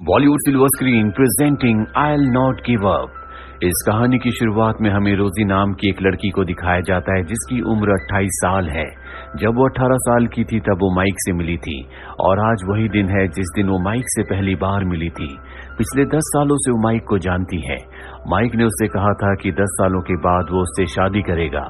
Bollywood silver screen presenting I will not give up. इस कहानी की शुरुआत में हमें रोजी नाम की एक लड़की को दिखाया जाता है जिसकी उम्र 28 साल है। जब वो 18 साल की थी तब वो माइक से मिली थी और आज वही दिन है जिस दिन वो माइक से पहली बार मिली थी। पिछले 10 सालों से वो माइक को जानती है। माइक ने उससे कहा था कि 10 सालों के बाद वो उससे शादी करेगा।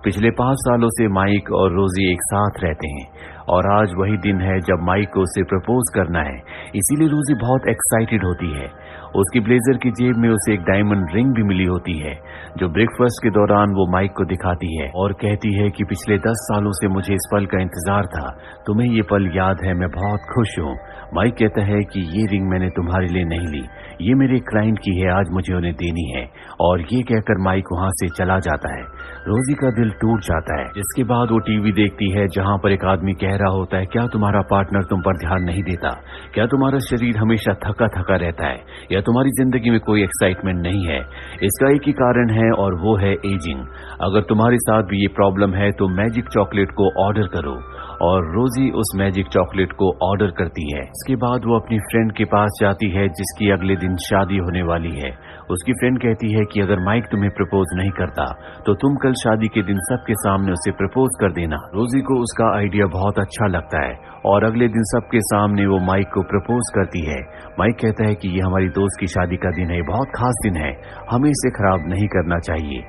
पिछले 5 सालों से माइक और रोजी एक साथ रहते हैं और आज वही दिन है जब माइक को उसे प्रपोज करना है। इसीलिए रोजी बहुत एक्साइटेड होती है। उसकी ब्लेजर की जेब में उसे एक डायमंड रिंग भी मिली होती है जो ब्रेकफास्ट के दौरान वो माइक को दिखाती है और कहती है कि पिछले 10 सालों से मुझे इस पल का इंतजार था, तुम्हें ये पल याद है, मैं बहुत खुश हूँ। माइक कहता है कि ये रिंग मैंने तुम्हारे लिए नहीं ली, ये मेरे क्लाइंट की है, आज मुझे उन्हें देनी है। और ये कहकर माइक वहां से चला जाता है। रोजी का दिल टूट जाता है। जिसके बाद वो टीवी देखती है जहां पर एक आदमी कह रहा होता है, क्या तुम्हारा पार्टनर तुम पर ध्यान नहीं देता? क्या तुम्हारा शरीर हमेशा थका थका रहता है या तुम्हारी जिंदगी में कोई एक्साइटमेंट नहीं है? इसका एक ही कारण है और वो है एजिंग। अगर तुम्हारे साथ भी ये प्रॉब्लम है तो मैजिक चॉकलेट को ऑर्डर करो। और रोजी उस मैजिक चॉकलेट को ऑर्डर करती है। इसके बाद वो अपनी फ्रेंड के पास जाती है जिसकी अगले दिन शादी होने वाली है। उसकी फ्रेंड कहती है कि अगर माइक तुम्हें प्रपोज नहीं करता तो तुम कल शादी के दिन सबके सामने उसे प्रपोज कर देना। रोजी को उसका आइडिया बहुत अच्छा लगता है और अगले दिन सबके सामने वो माइक को प्रपोज करती है। माइक कहता है कि ये हमारी दोस्त की शादी का दिन है, बहुत खास दिन है, हमें इसे खराब नहीं करना चाहिए।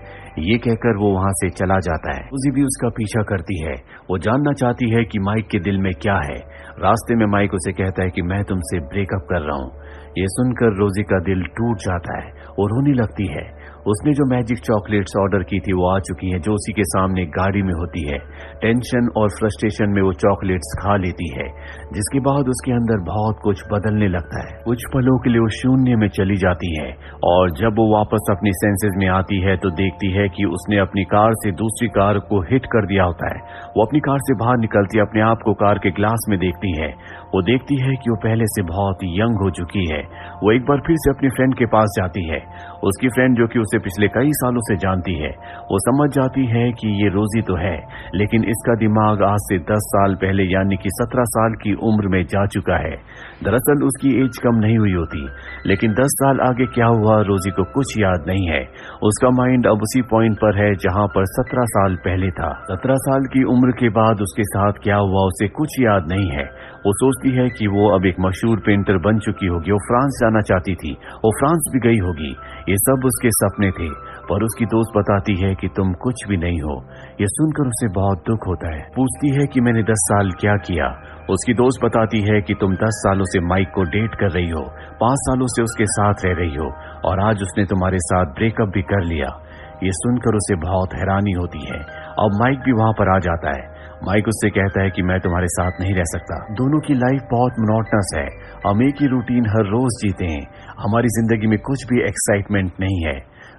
ये कहकर वो वहां से चला जाता है। रोजी भी उसका पीछा करती है। वो जानना चाहती है कि माइक के दिल में क्या है। रास्ते में माइक उसे कहता है कि मैं तुमसे ब्रेकअप कर रहा हूँ। ये सुनकर रोजी का दिल टूट जाता है और रोने लगती है। उसने जो मैजिक चॉकलेट्स ऑर्डर की थी वो आ चुकी हैं जो उसी के सामने गाड़ी में होती है। टेंशन और फ्रस्ट्रेशन में वो चॉकलेट्स खा लेती है जिसके बाद उसके अंदर बहुत कुछ बदलने लगता है। कुछ पलों के लिए वो शून्य में चली जाती है और जब वो वापस अपनी सेंसेस में आती है तो देखती है कि उसने अपनी कार से दूसरी कार को हिट कर दिया होता है। वो अपनी कार से बाहर निकलती अपने आप को कार के ग्लास में देखती है। वो देखती है कि वो पहले से बहुत यंग हो चुकी है। वो एक बार फिर से अपनी फ्रेंड के पास जाती है। उसकी फ्रेंड जो कि उसे पिछले कई सालों से जानती है, वो समझ जाती है कि ये रोजी तो है लेकिन इसका दिमाग आज से 10 साल पहले यानी कि 17 साल की उम्र में जा चुका है। दरअसल उसकी एज कम नहीं हुई होती लेकिन 10 साल आगे क्या हुआ रोजी को कुछ याद नहीं है। उसका माइंड अब उसी पॉइंट पर है जहां पर 17 साल पहले था। 17 साल की उम्र के बाद उसके साथ क्या हुआ उसे कुछ याद नहीं है। वो सोचती है कि वो अब एक मशहूर पेंटर बन चुकी होगी, वो फ्रांस जाना चाहती थी, वो फ्रांस भी गई होगी। ये सब उसके सपने थे पर उसकी दोस्त बताती है कि तुम कुछ भी नहीं हो। ये सुनकर उसे बहुत दुख होता है। पूछती है कि मैंने 10 साल क्या किया? उसकी दोस्त बताती है कि तुम 10 सालों से माइक को डेट कर रही हो, 5 सालों से उसके साथ रह रही हो और आज उसने तुम्हारे साथ ब्रेकअप भी कर लिया। ये सुनकर उसे बहुत हैरानी होती है। अब माइक भी वहां पर आ जाता है। माइक उससे कहता है कि मैं तुम्हारे साथ नहीं रह सकता। दोनों की लाइफ बहुत मोनोटनस है, हम एक ही रूटीन हर रोज जीते हैं, हमारी जिंदगी में कुछ भी एक्साइटमेंट नहीं है।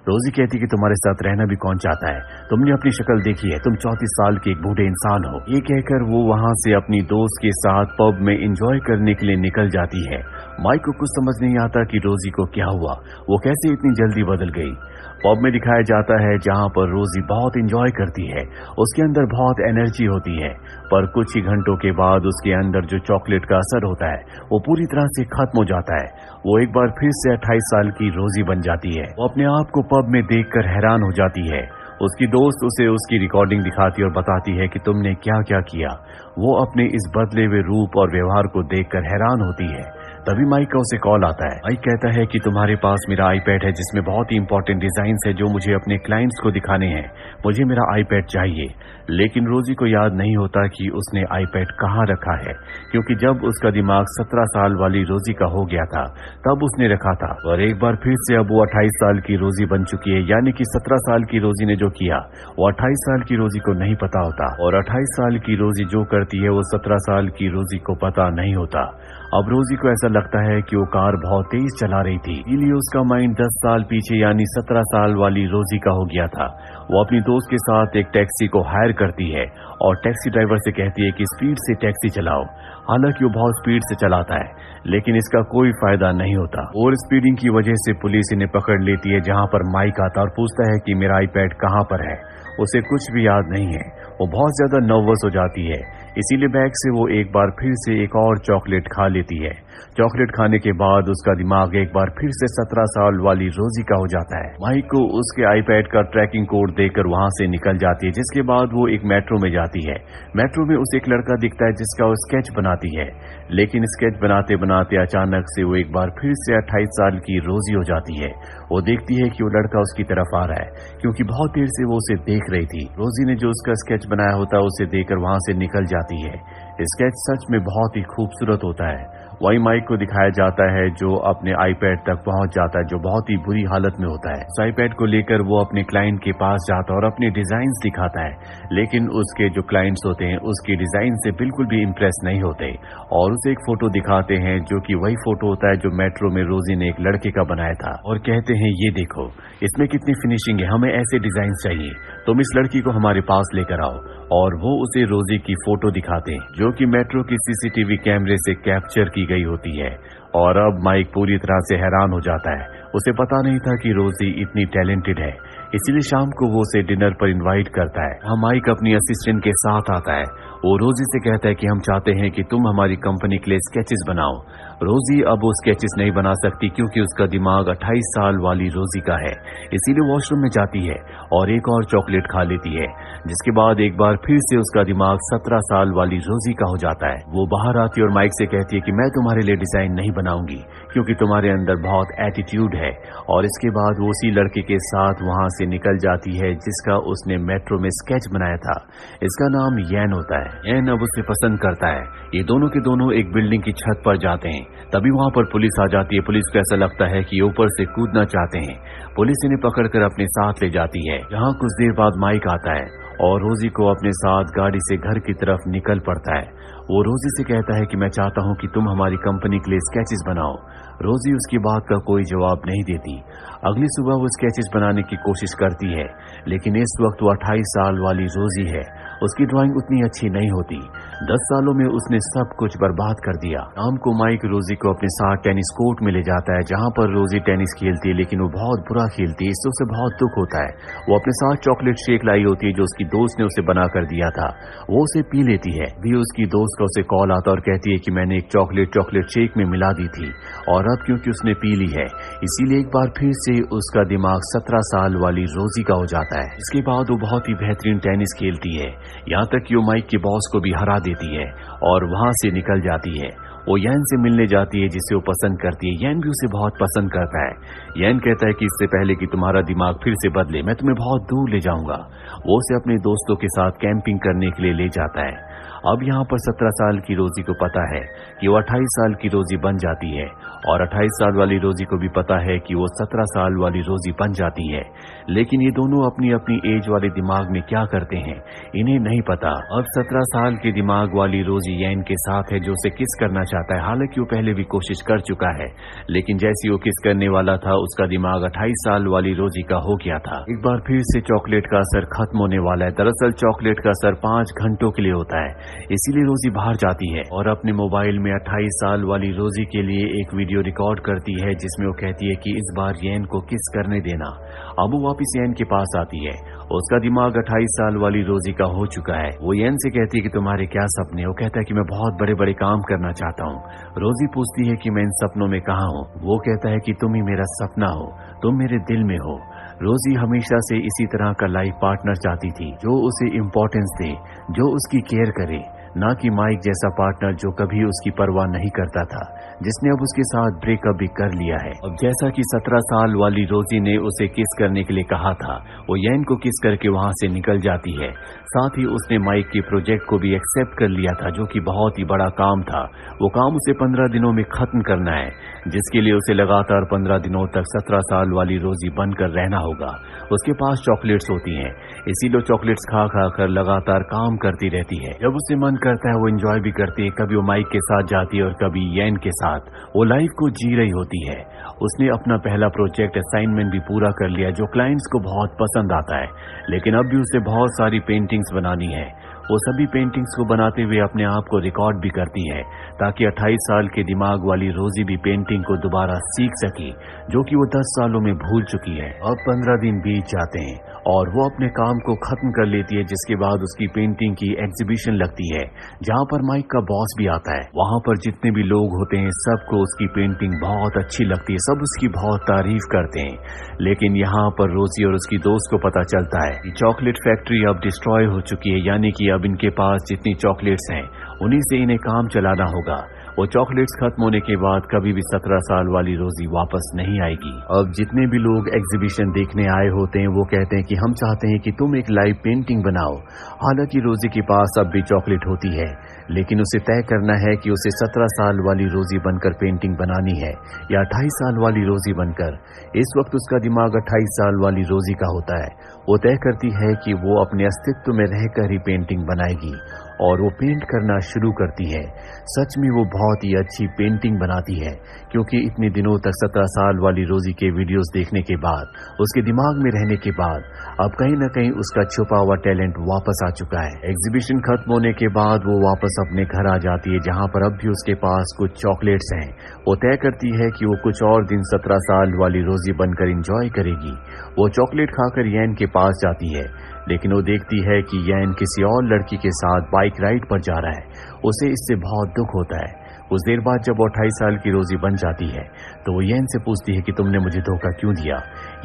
रोजी कहती कि तुम्हारे साथ रहना भी कौन चाहता है, तुमने अपनी शक्ल देखी है, तुम 34 साल के एक बूढ़े इंसान हो। ये कहकर वो वहां से अपनी दोस्त के साथ पब में एंजॉय करने के लिए निकल जाती है। माइक को कुछ समझ नहीं आता कि रोजी को क्या हुआ, वो कैसे इतनी जल्दी बदल गई। पब में दिखाया जाता है जहां पर रोजी बहुत एंजॉय करती है, उसके अंदर बहुत एनर्जी होती है पर कुछ ही घंटों के बाद उसके अंदर जो चॉकलेट का असर होता है वो पूरी तरह से खत्म हो जाता है। वो एक बार फिर से 28 साल की रोजी बन जाती है। वो अपने आप को पब में देखकर हैरान हो जाती है। उसकी दोस्त उसे उसकी रिकॉर्डिंग दिखाती और बताती है कि तुमने क्या क्या किया। वो अपने इस बदले हुए रूप और व्यवहार को देखकर हैरान होती है। तभी माइक का उसे कॉल आता है। माइक कहता है कि तुम्हारे पास मेरा आईपैड है जिसमें बहुत ही इंपॉर्टेंट डिजाइन्स है जो मुझे अपने क्लाइंट्स को दिखाने हैं, मुझे मेरा आईपैड चाहिए। लेकिन रोजी को याद नहीं होता कि उसने आईपैड कहाँ रखा है क्योंकि जब उसका दिमाग 17 साल वाली रोजी का हो गया था तब उसने रखा था। और एक बार फिर से अब वो 28 साल की रोजी बन चुकी है यानी कि 17 साल की रोजी ने जो किया वो 28 साल की रोजी को नहीं पता होता और 28 साल की रोजी जो करती है वो 17 साल की रोजी को पता नहीं होता। अब रोजी को ऐसा लगता है कि वो कार बहुत तेज चला रही थी, इसलिए उसका माइंड 10 साल पीछे यानी 17 साल वाली रोजी का हो गया था। वो अपनी दोस्त के साथ एक टैक्सी को हायर करती है और टैक्सी ड्राइवर से कहती है कि स्पीड से टैक्सी चलाओ, हालांकि वो बहुत स्पीड से चलाता है, लेकिन इसका कोई फायदा नहीं होता। ओवर स्पीडिंग की वजह से पुलिस इन्हें पकड़ लेती है, जहां पर माइक आता और पूछता है कि मेरा आईपैड कहां पर है। उसे कुछ भी याद नहीं है। वो बहुत ज्यादा नर्वस हो जाती है, इसीलिए बैग से वो एक बार फिर से एक और चॉकलेट खा लेती है। चॉकलेट खाने के बाद उसका दिमाग एक बार फिर से 17 साल वाली रोजी का हो जाता है। माइक को उसके आईपैड का ट्रैकिंग कोड देकर वहां से निकल जाती है, जिसके बाद वो एक मेट्रो में जाती है। मेट्रो में उसे एक लड़का दिखता है जिसका वो स्केच बनाती है, लेकिन स्केच बनाते बनाते अचानक से वो एक बार फिर से 28 साल की रोजी हो जाती है। वो देखती है कि वो लड़का उसकी तरफ आ रहा है, क्योंकि बहुत देर से वो उसे देख रही थी। रोजी ने जो उसका स्केच बनाया होता है उसे देखकर वहां से निकल जाती है। स्केच सच में बहुत ही खूबसूरत होता है। वही माइक को दिखाया जाता है जो अपने आईपैड तक पहुंच जाता है, जो बहुत ही बुरी हालत में होता है। उस आईपैड को लेकर वो अपने क्लाइंट के पास जाता है और अपने डिजाइन्स दिखाता है, लेकिन उसके जो क्लाइंट्स होते हैं उसकी डिजाइन से बिल्कुल भी इंप्रेस नहीं होते और उसे एक फोटो दिखाते हैं जो कि वही फोटो होता है जो मेट्रो में रोजी ने एक लड़के का बनाया था, और कहते हैं ये देखो इसमें कितनी फिनिशिंग है, हमें ऐसे डिजाइन चाहिए, तुम इस लड़की को हमारे पास लेकर आओ। और वो उसे रोजी की फोटो दिखाते हैं जो कि मेट्रो की सीसीटीवी कैमरे से कैप्चर की गई होती है। और अब माइक पूरी तरह से हैरान हो जाता है। उसे पता नहीं था कि रोजी इतनी टैलेंटेड है, इसीलिए शाम को वो उसे डिनर पर इनवाइट करता है। वहाँ माइक अपनी असिस्टेंट के साथ आता है। वो रोजी से कहता है कि हम चाहते हैं कि तुम हमारी कंपनी के लिए स्केचेस बनाओ। रोजी अब वो स्केचेस नहीं बना सकती क्योंकि उसका दिमाग 28 साल वाली रोजी का है, इसीलिए वॉशरूम में जाती है और एक और चॉकलेट खा लेती है, जिसके बाद एक बार फिर से उसका दिमाग 17 साल वाली रोजी का हो जाता है। वो बाहर आती है और माइक से कहती है कि मैं तुम्हारे लिए डिजाइन नहीं बनाऊंगी क्योंकि तुम्हारे अंदर बहुत एटीट्यूड है। और इसके बाद वो उसी लड़के के साथ वहां से निकल जाती है जिसका उसने मेट्रो में स्केच बनाया था। इसका नाम यैन होता है। यैन अब उसे पसंद करता है। ये दोनों के दोनों एक बिल्डिंग की छत पर जाते हैं। तभी वहां पर पुलिस आ जाती है। पुलिस को ऐसा लगता है कि ऊपर से कूदना चाहते हैं। पुलिस इन्हें पकड़कर अपने साथ ले जाती है। यहाँ कुछ देर बाद माइक आता है और रोजी को अपने साथ गाड़ी से घर की तरफ निकल पड़ता है। वो रोजी से कहता है कि मैं चाहता हूं कि तुम हमारी कंपनी के लिए स्केचेस बनाओ। रोजी उसकी बात का कोई जवाब नहीं देती। अगली सुबह वो स्केचेस बनाने की कोशिश करती है, लेकिन इस वक्त वो 28 साल वाली रोजी है। उसकी ड्राइंग उतनी अच्छी नहीं होती। 10 सालों में उसने सब कुछ बर्बाद कर दिया। शाम को माइक रोजी को अपने साथ टेनिस कोर्ट में ले जाता है, जहां पर रोजी टेनिस खेलती है, लेकिन वो बहुत बुरा खेलती है। इससे उसे बहुत दुख होता है। वो अपने साथ चॉकलेट शेक लाई होती है जो उसकी दोस्त ने उसे बना कर दिया था। वो उसे पी लेती है। भी उसकी दोस्त का उसे कॉल आता और कहती है कि मैंने एक चॉकलेट शेक में मिला दी थी और अब क्योंकि उसने पी ली है इसीलिए एक बार फिर से उसका दिमाग 17 साल वाली रोजी का हो जाता है। इसके बाद वो बहुत ही बेहतरीन टेनिस खेलती है, यहाँ तक कि वो माइक के बॉस को भी हरा देती है और वहां से निकल जाती है। वो यैन से मिलने जाती है जिसे वो पसंद करती है। यैन भी उसे बहुत पसंद करता है। यैन कहता है कि इससे पहले कि तुम्हारा दिमाग फिर से बदले मैं तुम्हें बहुत दूर ले जाऊंगा। वो उसे अपने दोस्तों के साथ कैंपिंग करने के लिए ले जाता है। अब यहाँ पर 17 साल की रोजी को पता है कि वो 28 साल की रोजी बन जाती है और 28 साल वाली रोजी को भी पता है कि वो 17 साल वाली रोजी बन जाती है, लेकिन ये दोनों अपनी अपनी एज वाले दिमाग में क्या करते हैं इन्हें नहीं पता। अब 17 साल के दिमाग वाली रोजी यैन के साथ है जो उसे किस करना चाहता है। हालांकि वो पहले भी कोशिश कर चुका है, लेकिन जैसी वो किस करने वाला था उसका दिमाग 28 साल वाली रोजी का हो गया था। एक बार फिर से चॉकलेट का असर खत्म होने वाला है। दरअसल चॉकलेट का असर 5 घंटों के लिए होता है, इसीलिए रोजी बाहर जाती है और अपने मोबाइल में 28 साल वाली रोजी के लिए एक वीडियो रिकॉर्ड करती है जिसमें वो कहती है कि इस बार यैन को किस करने देना। अब वो वापिस यैन के पास आती है। उसका दिमाग 28 साल वाली रोजी का हो चुका है। वो यैन से कहती है कि तुम्हारे क्या सपने। वो कहता है कि मैं बहुत बड़े बड़े काम करना चाहता हूँ। रोजी पूछती है कि मैं इन सपनों में कहाँ हूँ। वो कहता है कि तुम ही मेरा सपना हो, तुम मेरे दिल में हो। रोजी हमेशा से इसी तरह का लाइफ पार्टनर चाहती थी जो उसे इम्पोर्टेंस दे, जो उसकी केयर करे, ना कि माइक जैसा पार्टनर जो कभी उसकी परवाह नहीं करता था, जिसने अब उसके साथ ब्रेकअप भी कर लिया है। अब जैसा कि 17 साल वाली रोजी ने उसे किस करने के लिए कहा था, वो यैन को किस करके वहां से निकल जाती है। साथ ही उसने माइक के प्रोजेक्ट को भी एक्सेप्ट कर लिया था जो कि बहुत ही बड़ा काम था। वो काम उसे 15 दिनों में खत्म करना है, जिसके लिए उसे लगातार 15 दिनों तक 17 साल वाली रोजी बनकर रहना होगा। उसके पास चॉकलेट्स होती हैं, इसीलिए चॉकलेट्स खा खा कर लगातार काम करती रहती है। जब उसे मन करता है वो एंजॉय भी करती है। कभी वो माइक के साथ जाती है और कभी यैन के साथ। वो लाइफ को जी रही होती है। उसने अपना पहला प्रोजेक्ट असाइनमेंट भी पूरा कर लिया जो क्लाइंट्स को बहुत पसंद आता है, लेकिन अब भी उसे बहुत सारी पेंटिंग्स बनानी है। वो सभी पेंटिंग्स को बनाते हुए अपने आप को रिकॉर्ड भी करती है ताकि 28 साल के दिमाग वाली रोजी भी पेंटिंग को दोबारा सीख सके, जो कि वो 10 सालों में भूल चुकी है। अब 15 दिन बीत जाते हैं और वो अपने काम को खत्म कर लेती है, जिसके बाद उसकी पेंटिंग की एग्जीबिशन लगती है जहाँ पर माइक का बॉस भी आता है। वहाँ पर जितने भी लोग होते हैं सबको उसकी पेंटिंग बहुत अच्छी लगती है, सब उसकी बहुत तारीफ करते हैं। लेकिन यहाँ पर रोजी और उसकी दोस्त को पता चलता है कि चॉकलेट फैक्ट्री अब डिस्ट्रॉय हो चुकी है, यानी कि अब इनके पास जितनी चॉकलेट्स हैं उन्हीं से इन्हें काम चलाना होगा। वो चॉकलेट्स खत्म होने के बाद कभी भी 17 साल वाली रोजी वापस नहीं आएगी। अब जितने भी लोग एग्जीबिशन देखने आए होते हैं वो कहते हैं कि हम चाहते हैं कि तुम एक लाइव पेंटिंग बनाओ। हालांकि रोजी के पास अब भी चॉकलेट होती है, लेकिन उसे तय करना है कि उसे 17 साल वाली रोजी बनकर पेंटिंग बनानी है या 28 साल वाली रोजी बनकर। इस वक्त उसका दिमाग 28 साल वाली रोजी का होता है। वो तय करती है कि वो अपने अस्तित्व में रहकर ही पेंटिंग बनाएगी और वो पेंट करना शुरू करती है। सच में वो बहुत ही अच्छी पेंटिंग बनाती है, क्योंकि इतने दिनों तक 17 साल वाली रोजी के वीडियोस देखने के बाद, उसके दिमाग में रहने के बाद, अब कहीं न कहीं उसका छुपा हुआ टैलेंट वापस आ चुका है। एग्जीबिशन खत्म होने के बाद वो वापस अपने घर आ जाती है, जहां पर अब भी उसके पास कुछ चॉकलेट्स हैं। वो तय करती है कि वो कुछ और दिन 17 साल वाली रोजी बनकर एंजॉय करेगी। वो चॉकलेट खाकर यैन के पास जाती है, लेकिन वो देखती है कि यैन किसी और लड़की के साथ बाइक राइड पर जा रहा है। उसे इससे बहुत दुख होता है। कुछ देर बाद जब वो 28 साल की रोजी बन जाती है तो वो यैन से पूछती है कि तुमने मुझे धोखा क्यों दिया।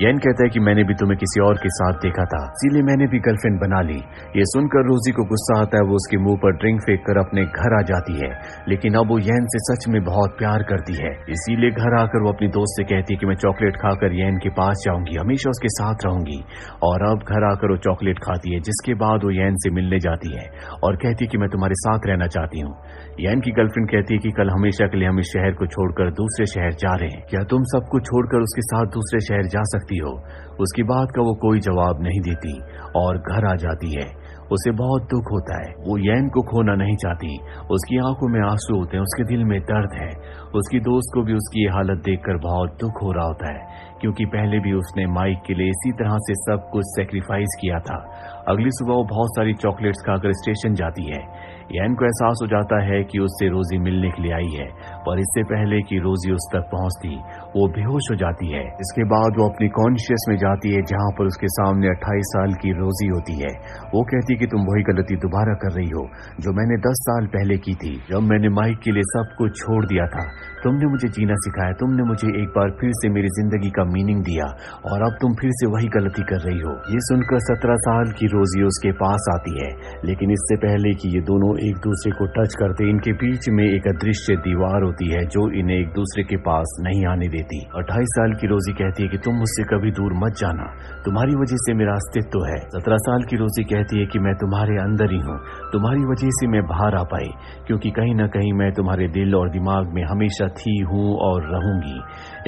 यैन कहता है कि मैंने भी तुम्हें किसी और के साथ देखा था, इसीलिए मैंने भी गर्लफ्रेंड बना ली। ये सुनकर रोजी को गुस्सा आता है। वो उसके मुंह पर ड्रिंक फेंक कर अपने घर आ जाती है, लेकिन अब वो यैन से सच में बहुत प्यार करती है। इसीलिए घर आकर वो अपनी दोस्त से कहती है कि मैं चॉकलेट खाकर यैन के पास जाऊंगी, हमेशा उसके साथ रहूंगी। और अब घर आकर वो चॉकलेट खाती है, जिसके बाद वो यैन से मिलने जाती है और कहती है कि मैं तुम्हारे साथ रहना चाहती हूँ। यैन की गर्लफ्रेंड कहती है कि कल हमेशा के लिए हम इस शहर को छोड़कर दूसरे शहर जा रहे हैं, क्या तुम सब कुछ छोड़कर उसके साथ दूसरे शहर जा सकती हो? उसकी बात का वो कोई जवाब नहीं देती और घर आ जाती है। उसे बहुत दुख होता है, वो यैन को खोना नहीं चाहती। उसकी आंखों में आंसू होते हैं, उसके दिल में दर्द है। उसकी दोस्त को भी उसकी ये हालत देखकर बहुत दुख हो रहा होता है, क्योंकि पहले भी उसने माइक के लिए इसी तरह से सब कुछ सेक्रीफाइस किया था। अगली सुबह वो बहुत सारी चॉकलेट्स खाकर स्टेशन जाती है। यैन को एहसास हो जाता है कि उससे रोजी मिलने के लिए आई है, पर इससे पहले कि रोजी उस तक पहुंचती वो बेहोश हो जाती है। इसके बाद वो अपनी कॉन्शियस में जाती है, जहां पर उसके सामने 28 साल की रोजी होती है। वो कहती कि तुम वही गलती दोबारा कर रही हो जो मैंने 10 साल पहले की थी, जब मैंने माइक के लिए सब कुछ छोड़ दिया था। तुमने मुझे जीना सिखाया, तुमने मुझे एक बार फिर से मेरी जिंदगी का मीनिंग दिया, और अब तुम फिर से वही गलती कर रही हो। ये सुनकर 17 साल की रोजी उसके पास आती है, लेकिन इससे पहले कि ये दोनों एक दूसरे को टच करते, इनके बीच में एक अदृश्य दीवार होती है जो इन्हें एक दूसरे के पास नहीं आने देती। 28 साल की रोजी कहती है कि तुम मुझसे कभी दूर मत जाना, तुम्हारी वजह से मेरा अस्तित्व है। 17 साल की रोजी कहती है कि मैं तुम्हारे अंदर ही हूँ, तुम्हारी वजह से मैं बाहर आ पाई, क्योंकि कहीं न कहीं मैं तुम्हारे दिल और दिमाग में हमेशा थी, हूँ और रहूंगी।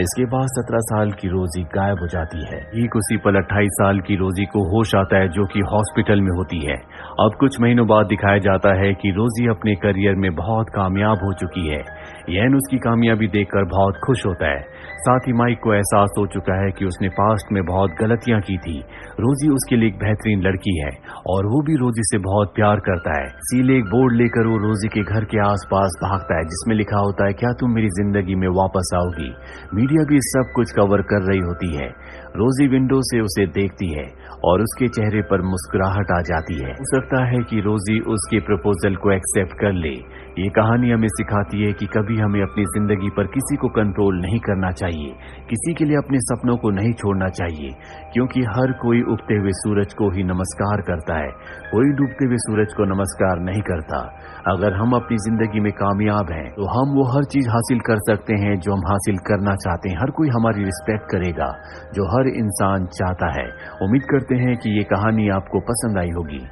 इसके बाद 17 साल की रोजी गायब हो जाती है। ठीक उसी पल 28 साल की रोजी को होश आता है, जो कि हॉस्पिटल में होती है। अब कुछ महीनों बाद दिखाया जाता है कि रोजी अपने करियर में बहुत कामयाब हो चुकी है। यैन उसकी कामयाबी देखकर बहुत खुश होता है। साथ ही माइक को एहसास हो चुका है कि उसने पास्ट में बहुत गलतियां की थी। रोजी उसके लिए एक बेहतरीन लड़की है और वो भी रोजी से बहुत प्यार करता है। इसीलिए एक बोर्ड लेकर वो रोजी के घर के आसपास भागता है, जिसमें लिखा होता है, क्या तुम मेरी जिंदगी में वापस आओगी? मीडिया भी सब कुछ कवर कर रही होती है। रोजी विंडो से उसे देखती है और उसके चेहरे पर मुस्कुराहट आ जाती है। हो सकता है कि रोजी उसके प्रपोजल को एक्सेप्ट कर ले। ये कहानी हमें सिखाती है कि कभी हमें अपनी जिंदगी पर किसी को कंट्रोल नहीं करना चाहिए, किसी के लिए अपने सपनों को नहीं छोड़ना चाहिए, क्योंकि हर कोई उगते हुए सूरज को ही नमस्कार करता है, कोई डूबते हुए सूरज को नमस्कार नहीं करता। अगर हम अपनी जिंदगी में कामयाब हैं तो हम वो हर चीज हासिल कर सकते हैं जो हम हासिल करना चाहते हैं। हर कोई हमारी रिस्पेक्ट करेगा, जो हर इंसान चाहता है। उम्मीद करते हैं कि ये कहानी आपको पसंद आई होगी।